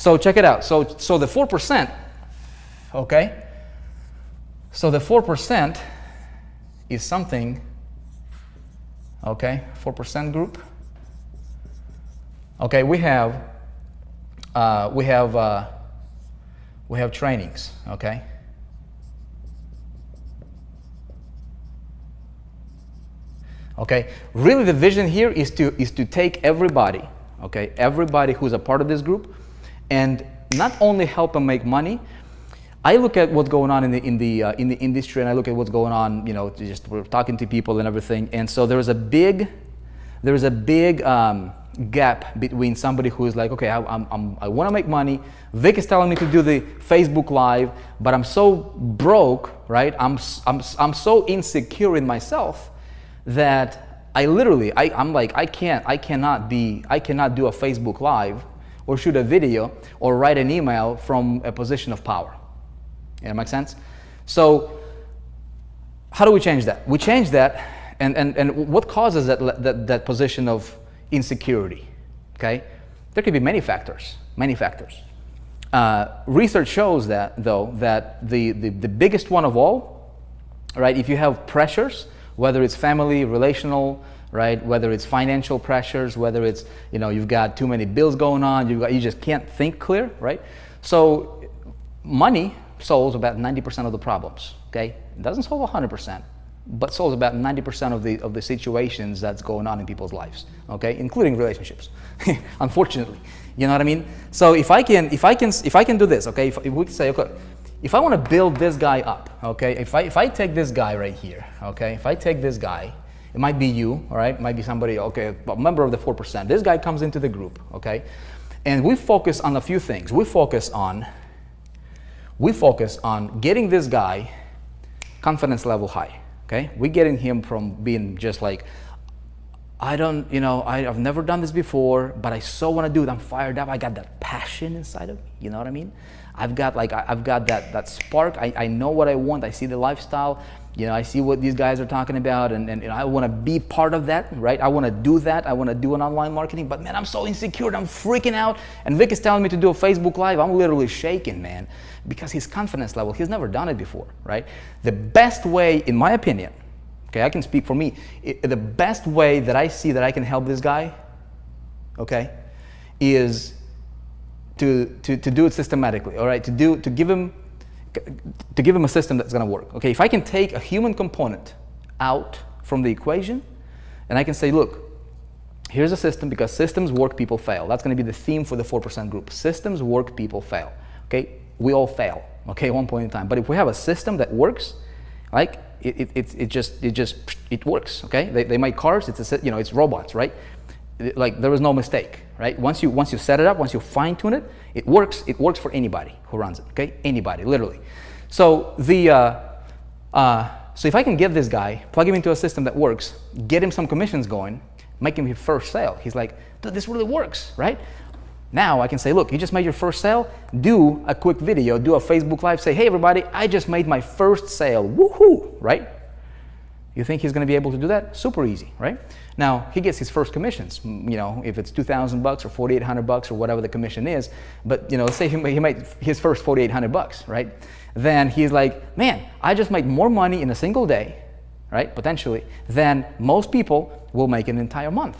So check it out. So the 4%, okay? So the 4% is something, okay? 4% group. Okay, we have trainings, okay? Okay, really the vision here is to take everybody, okay, everybody who's a part of this group, and not only help them make money. I look at what's going on in the industry, and I look at what's going on, you know, just we're talking to people and everything, and so there is a big gap between somebody who is like, okay, I want to make money. Vic is telling me to do the Facebook Live, but I'm so broke, right? I'm so insecure in myself that I'm like, I cannot do a Facebook Live or shoot a video or write an email from a position of power. Yeah, that makes sense? So how do we change that? We change that, and what causes that position of insecurity? Okay, there could be many factors. Research shows that, though, that the biggest one of all, right? If you have pressures, whether it's family, relational, right? Whether it's financial pressures, whether it's, you know, you've got too many bills going on, you just can't think clear, right? So money solves about 90% of the problems. Okay, it doesn't solve 100%, but solves about 90% of the situations that's going on in people's lives. Okay, including relationships. Unfortunately, you know what I mean. So if I can do this, okay, if we say, okay, if I want to build this guy up, okay, if I take this guy right here, okay, if I take this guy, it might be you, all right, it might be somebody, okay, a member of the 4%. This guy comes into the group, okay, and we focus on a few things. We focus on getting this guy confidence level high. Okay, we're getting him from being just like, I've never done this before, but I so want to do it. I'm fired up. I got that passion inside of me. You know what I mean? I've got that spark. I know what I want. I see the lifestyle. You know, I see what these guys are talking about, and I want to be part of that, right? I want to do that. I want to do an online marketing, but man, I'm so insecure. I'm freaking out. And Vic is telling me to do a Facebook Live. I'm literally shaking, man, because his confidence level, he's never done it before, right? The best way, in my opinion, okay, I can speak for me, the best way that I see that I can help this guy, okay, is to do it systematically, all right? To give him a system that's going to work. Okay, if I can take a human component out from the equation, and I can say, look, here's a system, because systems work, people fail. That's going to be the theme for the 4% group. Systems work, people fail. Okay, we all fail. Okay, at one point in time. But if we have a system that works, like it works. Okay, they make cars. It's robots, right? Like there is no mistake, right? Once you set it up, once you fine tune it, it works. It works for anybody who runs it. Okay, anybody, literally. So so if I can get this guy, plug him into a system that works, get him some commissions going, make him his first sale. He's like, dude, this really works, right? Now I can say, look, you just made your first sale. Do a quick video, do a Facebook Live. Say, hey everybody, I just made my first sale. Woohoo, right? You think he's going to be able to do that? Super easy, right? Now he gets his first commissions. You know, if it's $2,000 or $4,800 or whatever the commission is, but you know, let's say he made his first $4,800, right? Then he's like, man, I just made more money in a single day, right? Potentially, than most people will make in an entire month.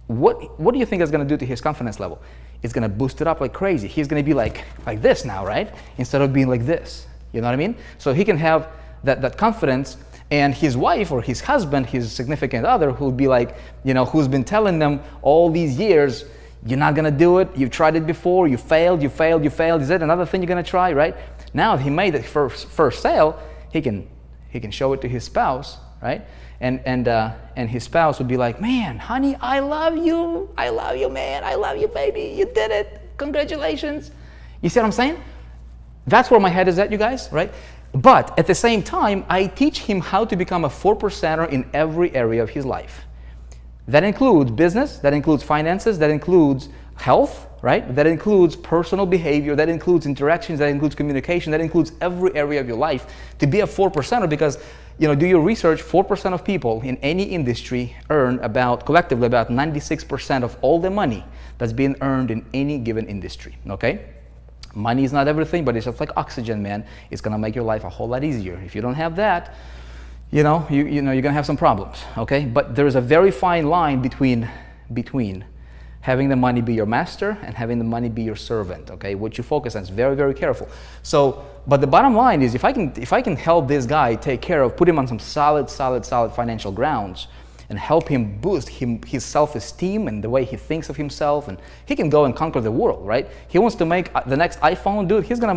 What do you think is going to do to his confidence level? It's going to boost it up like crazy. He's going to be like this now, right? Instead of being like this. You know what I mean? So he can have that confidence. And his wife or his husband, his significant other, who'll be like, you know, who's been telling them all these years, you're not gonna do it, you've tried it before, you failed, is it another thing you're gonna try, right? Now he made the first sale, he can show it to his spouse, right? And his spouse would be like, man, honey, I love you, man, I love you, baby, you did it, congratulations. You see what I'm saying? That's where my head is at, you guys, right? But at the same time, I teach him how to become a 4%er in every area of his life. That includes business, that includes finances, that includes health, right? That includes personal behavior, that includes interactions, that includes communication, that includes every area of your life to be a 4%er, because do your research. 4% of people in any industry earn collectively about 96% of all the money that's being earned in any given industry, okay? Money is not everything, but it's just like oxygen, man. It's gonna make your life a whole lot easier. If you don't have that, you're gonna have some problems, okay? But there's a very fine line between having the money be your master and having the money be your servant, okay? What you focus on is very, very careful. So, but the bottom line is, if I can help this guy put him on some solid financial grounds and help him boost his self-esteem and the way he thinks of himself, and he can go and conquer the world, right? He wants to make the next iPhone, dude. He was gonna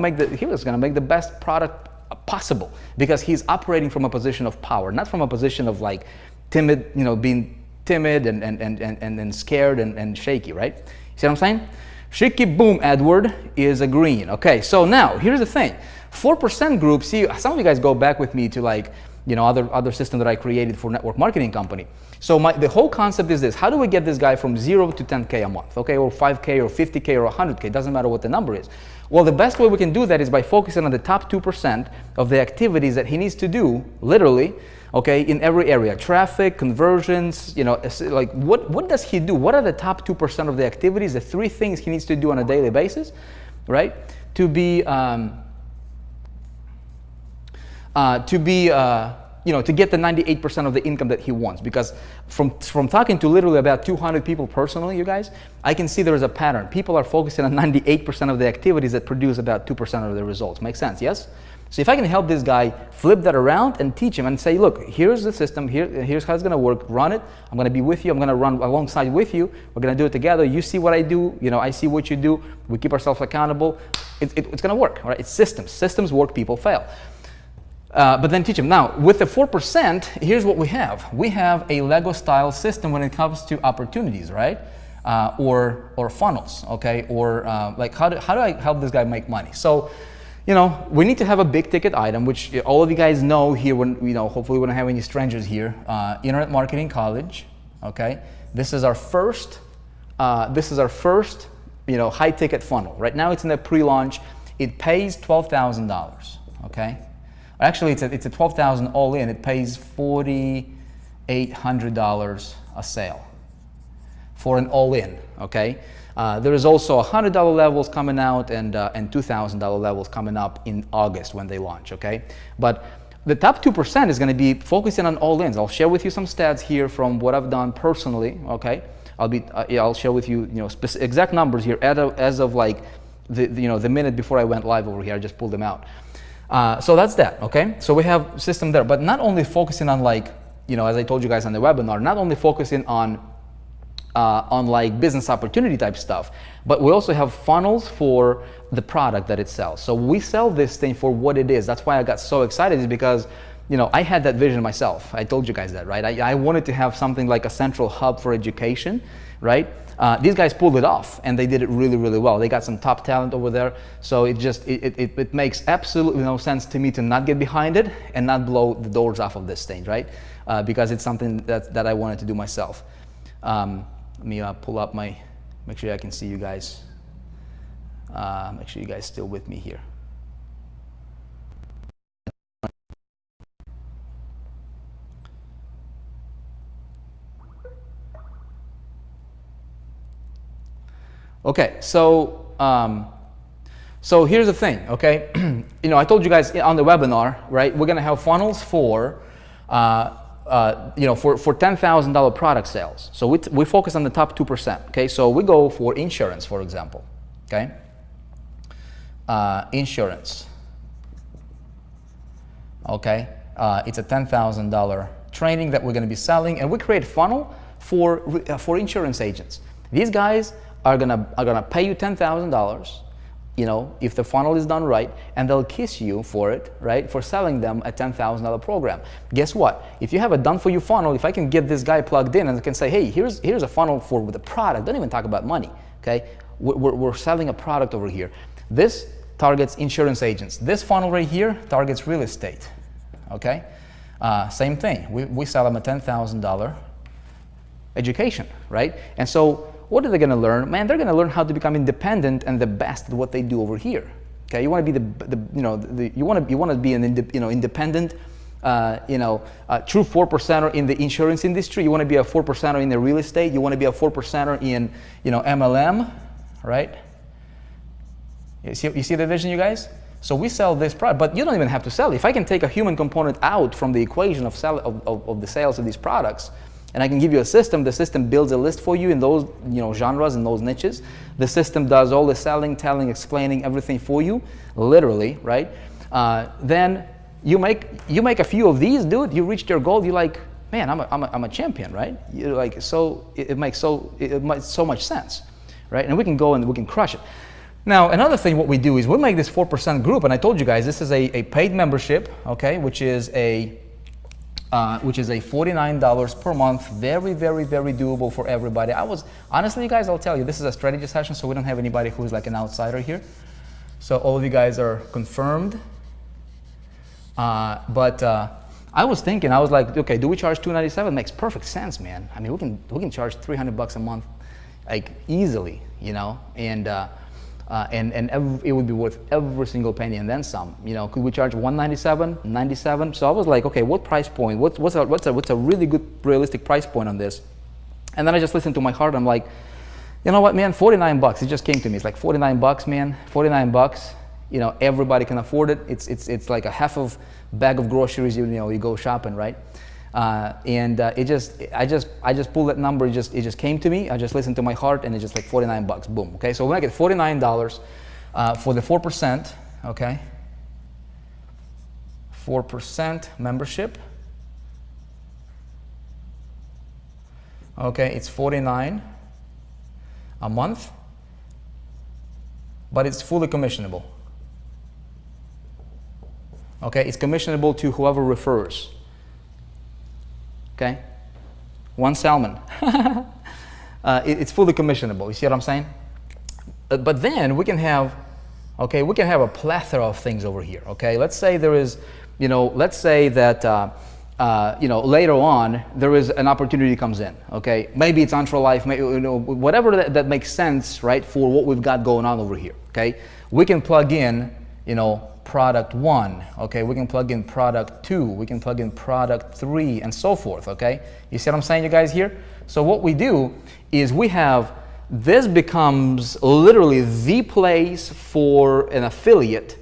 make the best product possible, because he's operating from a position of power, not from a position of like timid, being timid and scared and shaky, right? You see what I'm saying? Shaky boom, Edward is a green. Okay, so now here's the thing. 4% group, see, some of you guys go back with me to like, other system that I created for network marketing company. So the whole concept is this: how do we get this guy from 0 to 10K a month, okay, or 5K or 50K or 100K, doesn't matter what the number is. Well, the best way we can do that is by focusing on the top 2% of the activities that he needs to do, literally, okay, in every area: traffic, conversions, like what does he do? What are the top 2% of the activities, the 3 things he needs to do on a daily basis, right? To get the 98% of the income that he wants. Because from talking to literally about 200 people personally, you guys, I can see there is a pattern. People are focusing on 98% of the activities that produce about 2% of the results. Makes sense, yes? So if I can help this guy flip that around and teach him and say, look, here's the system, here's how it's gonna work, run it, I'm gonna be with you, I'm gonna run alongside with you, we're gonna do it together, you see what I do, I see what you do, we keep ourselves accountable, it's gonna work, right? It's systems work, people fail. But then teach him. Now, with the 4%, here's what we have. We have a Lego style system when it comes to opportunities, right? Or funnels, okay? Or like how do I help this guy make money? So, we need to have a big ticket item, which all of you guys know here. When hopefully we don't have any strangers here. Internet Marketing College, okay? This is our first. High ticket funnel. Right now it's in the pre-launch. It pays $12,000, okay? Actually, it's a $12,000 all in. It pays $4,800 a sale for an all in, okay? There is also $100 levels coming out and $2,000 levels coming up in August when they launch, okay? But the top 2% is going to be focusing on all ins. I'll share with you some stats here from what I've done personally, okay? I'll share with you, exact numbers here as of like the minute before I went live over here. I just pulled them out. So that's that, okay? So we have system there, but not only focusing on like, as I told you guys on the webinar, not only focusing on like business opportunity type stuff, but we also have funnels for the product that it sells. So we sell this thing for what it is. That's why I got so excited, is because, I had that vision myself. I told you guys that, right? I wanted to have something like a central hub for education, right? These guys pulled it off, and they did it really, really well. They got some top talent over there, so it makes absolutely no sense to me to not get behind it and not blow the doors off of this thing, right? Because it's something that I wanted to do myself. Let me pull up make sure I can see you guys. Make sure you guys still with me here. Okay, so here's the thing, okay? I told you guys on the webinar, right? We're gonna have funnels for $10,000 product sales. So we focus on the top 2%, okay? So we go for insurance, for example, okay? Insurance, okay? It's a $10,000 training that we're gonna be selling, and we create funnel for insurance agents. These guys are gonna pay you $10,000, if the funnel is done right, and they'll kiss you for it, right, for selling them a $10,000 program. Guess what? If you have a done-for-you funnel, if I can get this guy plugged in and I can say, hey, here's a funnel for the product, don't even talk about money, okay? We're selling a product over here. This targets insurance agents. This funnel right here targets real estate, okay? Same thing. We sell them a $10,000 education, right? And so what are they going to learn? Man, they're going to learn how to become independent and the best at what they do over here. Okay, you want to be you want to be an independent true 4%er in the insurance industry. You want to be a 4%er in the real estate. You want to be a 4%er in, MLM, right? You see the vision, you guys? So we sell this product, but you don't even have to sell it. If I can take a human component out from the equation of the sales of these products, and I can give you a system, the system builds a list for you in those genres and those niches. The system does all the selling, telling, explaining everything for you, literally, right? Then you make a few of these, dude. You reached your goal. You're like, man, I'm a champion, right? You're like, so it makes so much sense, right? And we can go and we can crush it. Now, another thing, what we do is we make this 4% group, and I told you guys this is a paid membership, okay, which is a $49 per month. Very, very, very doable for everybody. Honestly, you guys, I'll tell you, this is a strategy session, so we don't have anybody who's like an outsider here. So all of you guys are confirmed. But I was thinking, I was like, okay, do we charge $297? Makes perfect sense, man. I mean, we can charge $300 a month, like easily, and it would be worth every single penny and then some. Could we charge $197, $97? So I was like, okay, what price point? What's a really good realistic price point on this? And then I just listened to my heart. I'm like, you know what, man? $49. It just came to me. It's like $49, man. $49. Everybody can afford it. It's like a half of bag of groceries. You go shopping, right? I just pulled that number. It just came to me. I just listened to my heart, and it's just like $49. Boom. Okay, so when I get $49 for the 4%, okay, 4% membership. Okay, it's $49 a month, but it's fully commissionable. Okay, it's commissionable to whoever refers. Okay, one salmon. It's fully commissionable. You see what I'm saying? But then we can have a plethora of things over here. Okay, let's say there is, let's say that later on there is an opportunity comes in. Okay, maybe it's Life, maybe whatever that makes sense, right? For what we've got going on over here. Okay, we can plug in, product 1, okay, we can plug in product 2, we can plug in product 3, and so forth, okay? You see what I'm saying, you guys here? So what we do is this becomes literally the place for an affiliate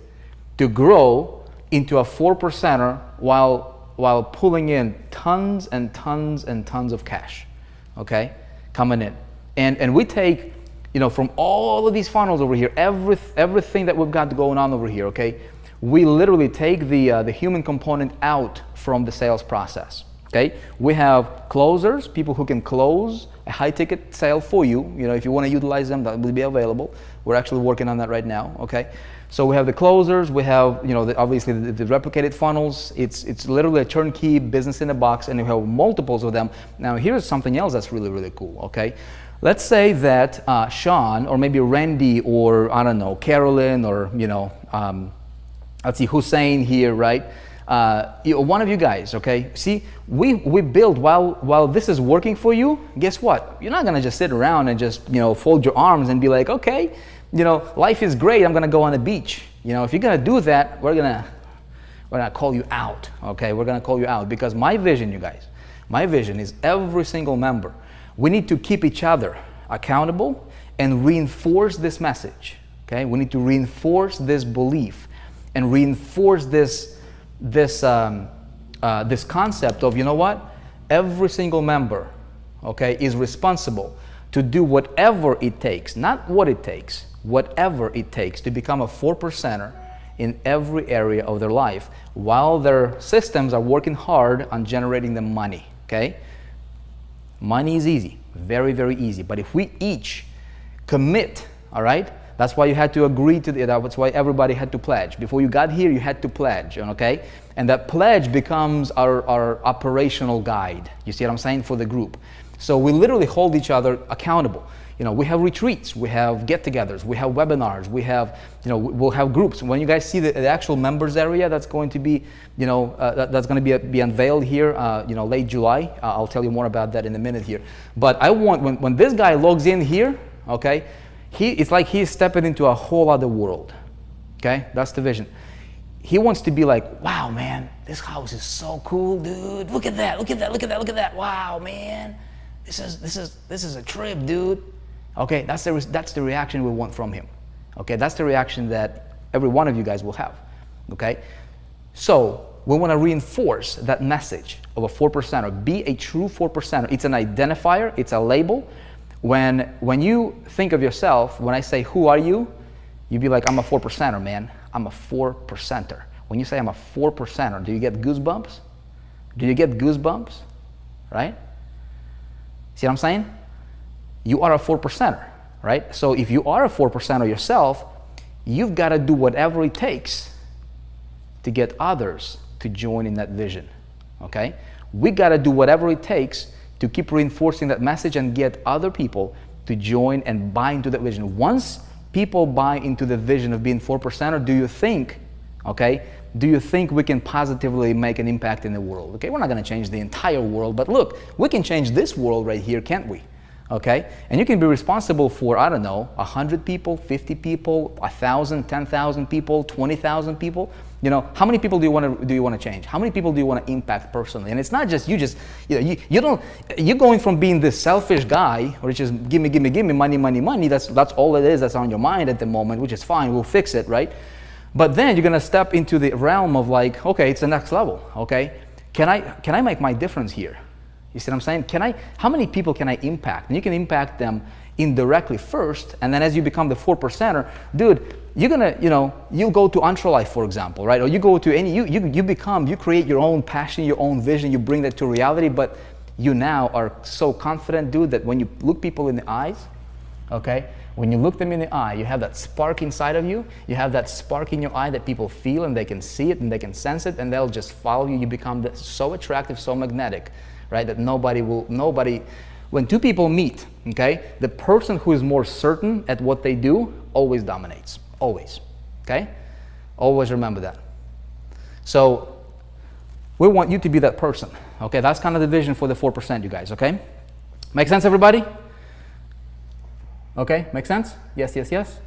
to grow into a 4%er while pulling in tons and tons and tons of cash, okay, coming in. And we take, from all of these funnels over here, everything that we've got going on over here, okay, we literally take the human component out from the sales process. Okay, we have closers, people who can close a high-ticket sale for you. If you want to utilize them, that will be available. We're actually working on that right now. Okay, so we have the closers, we have obviously the replicated funnels. It's literally a turnkey business in a box, and we have multiples of them. Now here's something else that's really, really cool. Okay. Let's say that Sean, or maybe Randy, or I don't know, Carolyn, or let's see, Hussein here, right? One of you guys, okay? See, we build while this is working for you. Guess what? You're not gonna just sit around and just fold your arms and be like, okay, life is great. I'm gonna go on the beach. If you're gonna do that, we're gonna call you out. Okay, we're gonna call you out, because my vision, you guys, my vision is every single member. We need to keep each other accountable and reinforce this message. Okay, we need to reinforce this belief and reinforce this concept of, every single member, okay, is responsible to do whatever it takes, not what it takes, whatever it takes to become a 4%er in every area of their life, while their systems are working hard on generating them money. Okay. Money is easy, very, very easy. But if we each commit, all right, that's why you had to agree to it. That's why everybody had to pledge. Before you got here, you had to pledge, okay? And that pledge becomes our operational guide. You see what I'm saying? For the group. So we literally hold each other accountable. We have retreats, we have get-togethers, we have webinars, we have, we'll have groups. When you guys see the actual members area, that's going to be, that's going to be unveiled here, late July. I'll tell you more about that in a minute here. But I want, when this guy logs in here, okay, it's like he's stepping into a whole other world. Okay, that's the vision. he wants to be like, wow, man, this house is so cool, dude. Look at that, look at that, look at that, look at that. Wow, man, this is a trip, dude. Okay, that's the reaction we want from him. Okay, that's the reaction that every one of you guys will have. Okay, so we want to reinforce that message of a 4%er. Be a true 4%er. It's an identifier. It's a label. When you think of yourself, when I say, who are you? You'd be like, I'm a 4%er, man. I'm a 4%er. When you say I'm a 4%er, do you get goosebumps? Do you get goosebumps? Right? See what I'm saying? You are a 4%er, right? So if you are a 4%er yourself, you've got to do whatever it takes to get others to join in that vision, okay? We got to do whatever it takes to keep reinforcing that message and get other people to join and buy into that vision. Once people buy into the vision of being 4%er, do you think, okay, do you think we can positively make an impact in the world? Okay, we're not going to change the entire world, but look, we can change this world right here, can't we? Okay, and you can be responsible for, I don't know, 100 people, 50 people, 1,000, 10,000 people, 20,000 people. You know, how many people do you want to change? How many people do you want to impact personally? And it's not just you. You're going from being this selfish guy, which is give me, money, money, money. That's all it is. That's on your mind at the moment, which is fine. We'll fix it, right? But then you're gonna step into the realm of like, okay, it's the next level. Okay, can I make my difference here? You see what I'm saying? How many people can I impact? And you can impact them indirectly first, and then as you become the 4%er, dude, you're gonna, you go to Entrelife, for example, right? Or you go to any, you create your own passion, your own vision, you bring that to reality, but you now are so confident, dude, that when you look people in the eyes, okay, when you look them in the eye, you have that spark inside of you, you have that spark in your eye that people feel and they can see it and they can sense it and they'll just follow you. You become so attractive, so magnetic, right, that when two people meet, okay, the person who is more certain at what they do always dominates, always, okay? Always remember that. So we want you to be that person, okay? That's kind of the vision for the 4%, you guys, okay? Make sense, everybody? Okay, make sense? Yes, yes, yes?